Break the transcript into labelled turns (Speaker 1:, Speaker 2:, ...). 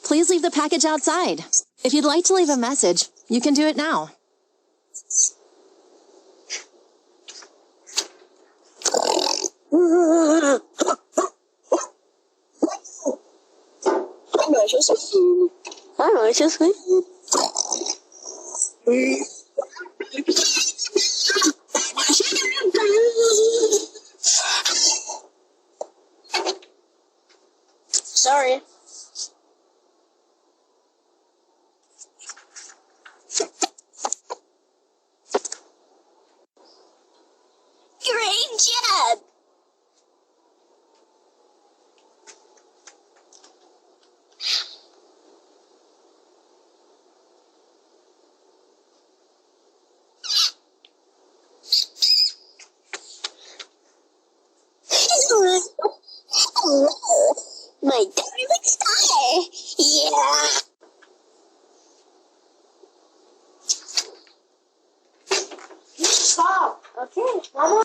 Speaker 1: please leave the package outside. If you'd like to leave a message, you can do it now.
Speaker 2: Sorry. Great job! My darling star! Yeah! Stop! Okay, Mama.